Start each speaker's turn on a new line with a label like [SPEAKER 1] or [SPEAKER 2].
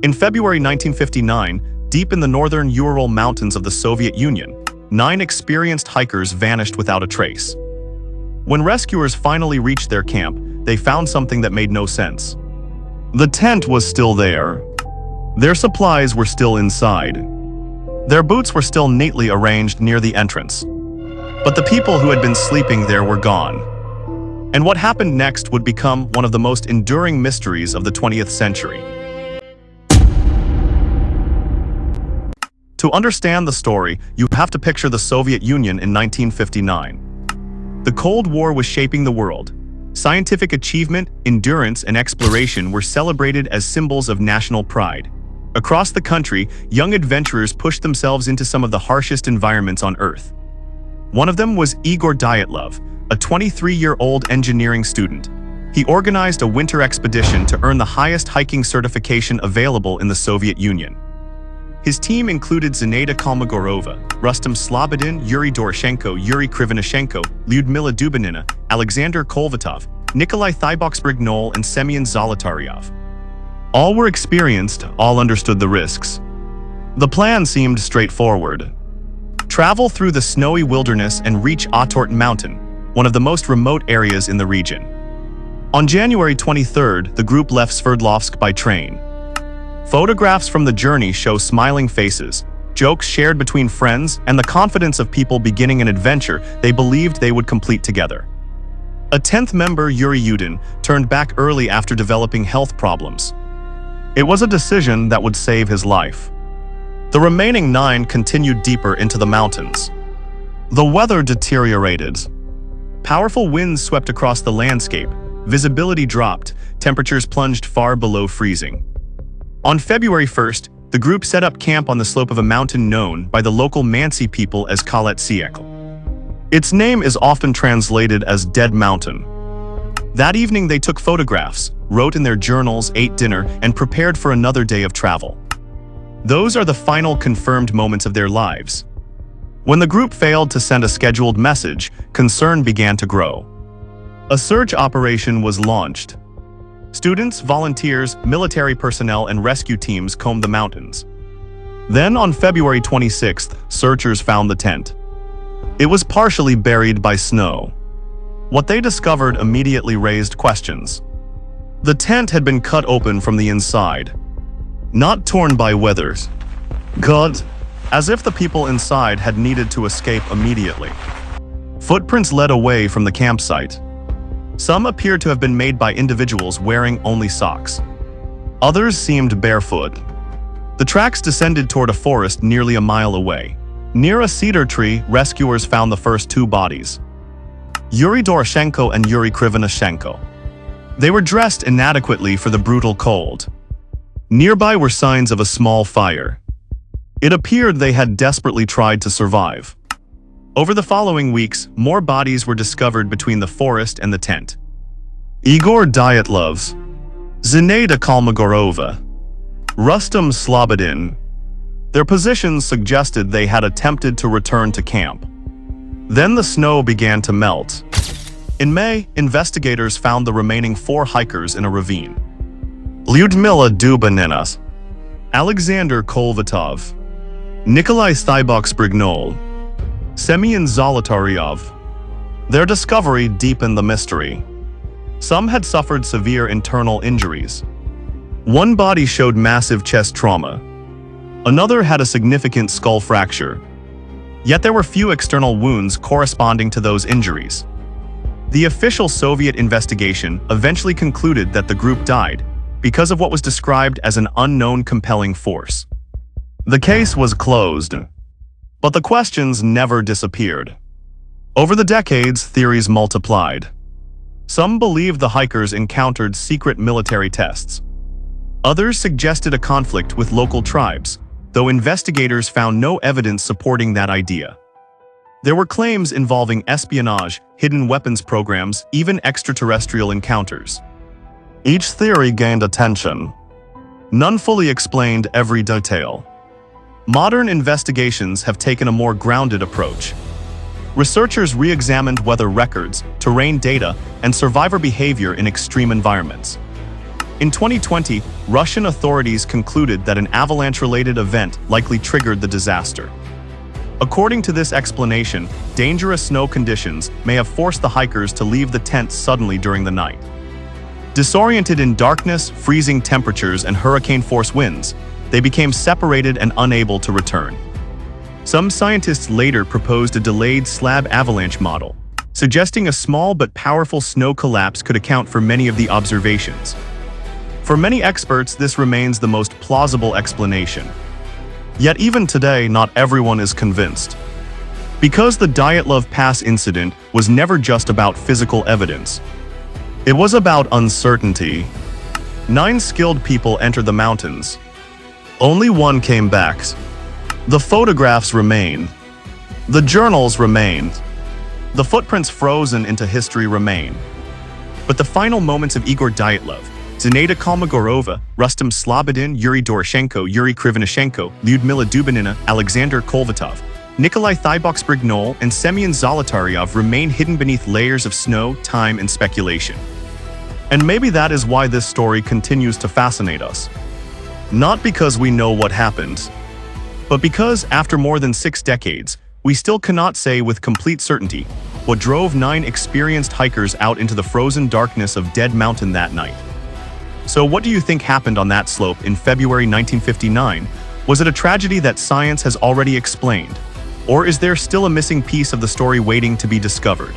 [SPEAKER 1] In February 1959, deep in the northern Ural Mountains of the Soviet Union, 9 experienced hikers vanished without a trace. When rescuers finally reached their camp, they found something that made no sense. The tent was still there. Their supplies were still inside. Their boots were still neatly arranged near the entrance. But the people who had been sleeping there were gone. And what happened next would become one of the most enduring mysteries of the 20th century. To understand the story, you have to picture the Soviet Union in 1959. The Cold War was shaping the world. Scientific achievement, endurance, and exploration were celebrated as symbols of national pride. Across the country, young adventurers pushed themselves into some of the harshest environments on Earth. One of them was Igor Dyatlov, a 23-year-old engineering student. He organized a winter expedition to earn the highest hiking certification available in the Soviet Union. His team included Zinaida Kolmogorova, Rustam Slobodin, Yuri Doroshenko, Yuri Krivonishenko, Lyudmila Dubinina, Alexander Kolvatov, Nikolai Thiboksbrignol, and Semyon Zolotaryov. All were experienced, all understood the risks. The plan seemed straightforward. Travel through the snowy wilderness and reach Otort Mountain, one of the most remote areas in the region. On January 23rd, the group left Sverdlovsk by train. Photographs from the journey show smiling faces, jokes shared between friends, and the confidence of people beginning an adventure they believed they would complete together. A 10th member, Yuri Yudin, turned back early after developing health problems. It was a decision that would save his life. The remaining 9 continued deeper into the mountains. The weather deteriorated. Powerful winds swept across the landscape, visibility dropped, temperatures plunged far below freezing. On February 1st, the group set up camp on the slope of a mountain known by the local Mansi people as Kalet Siekl. Its name is often translated as Dead Mountain. That evening they took photographs, wrote in their journals, ate dinner, and prepared for another day of travel. Those are the final confirmed moments of their lives. When the group failed to send a scheduled message, concern began to grow. A search operation was launched. Students, volunteers, military personnel, and rescue teams combed the mountains. Then, on February 26th, searchers found the tent. It was partially buried by snow. What they discovered immediately raised questions. The tent had been cut open from the inside, not torn by weathers. God, as if the people inside had needed to escape immediately. Footprints led away from the campsite. Some appeared to have been made by individuals wearing only socks. Others seemed barefoot. The tracks descended toward a forest nearly a mile away. Near a cedar tree, rescuers found the first 2 bodies. Yuri Doroshenko and Yuri Krivonishenko. They were dressed inadequately for the brutal cold. Nearby were signs of a small fire. It appeared they had desperately tried to survive. Over the following weeks, more bodies were discovered between the forest and the tent. Igor Dyatlov, Zinaida Kolmogorova, Rustam Slobodin. Their positions suggested they had attempted to return to camp. Then the snow began to melt. In May, investigators found the remaining 4 hikers in a ravine. Lyudmila Dubinina, Alexander Kolvatov, Nikolai Thiboksbrignol, Semyon Zolotaryov. Their discovery deepened the mystery. Some had suffered severe internal injuries. One body showed massive chest trauma. Another had a significant skull fracture. Yet there were few external wounds corresponding to those injuries. The official Soviet investigation eventually concluded that the group died because of what was described as an unknown compelling force. The case was closed. But the questions never disappeared. Over the decades, theories multiplied. Some believed the hikers encountered secret military tests. Others suggested a conflict with local tribes, though investigators found no evidence supporting that idea. There were claims involving espionage, hidden weapons programs, even extraterrestrial encounters. Each theory gained attention. None fully explained every detail. Modern investigations have taken a more grounded approach. Researchers re-examined weather records, terrain data, and survivor behavior in extreme environments. In 2020, Russian authorities concluded that an avalanche-related event likely triggered the disaster. According to this explanation, dangerous snow conditions may have forced the hikers to leave the tent suddenly during the night. Disoriented in darkness, freezing temperatures, and hurricane-force winds, they became separated and unable to return. Some scientists later proposed a delayed slab avalanche model, suggesting a small but powerful snow collapse could account for many of the observations. For many experts, this remains the most plausible explanation. Yet even today, not everyone is convinced. Because the Dyatlov Pass incident was never just about physical evidence. It was about uncertainty. 9 skilled people entered the mountains. Only one came back. The photographs remain. The journals remain. The footprints frozen into history remain. But the final moments of Igor Dyatlov, Zinaida Kolmogorova, Rustem Slobodin, Yuri Doroshenko, Yuri Krivonishenko, Lyudmila Dubinina, Alexander Kolvatov, Nikolai Thibox-Brignol, and Semyon Zolotaryov remain hidden beneath layers of snow, time, and speculation. And maybe that is why this story continues to fascinate us. Not because we know what happened, but because, after more than 6 decades, we still cannot say with complete certainty what drove 9 experienced hikers out into the frozen darkness of Dead Mountain that night. So what do you think happened on that slope in February 1959? Was it a tragedy that science has already explained? Or is there still a missing piece of the story waiting to be discovered?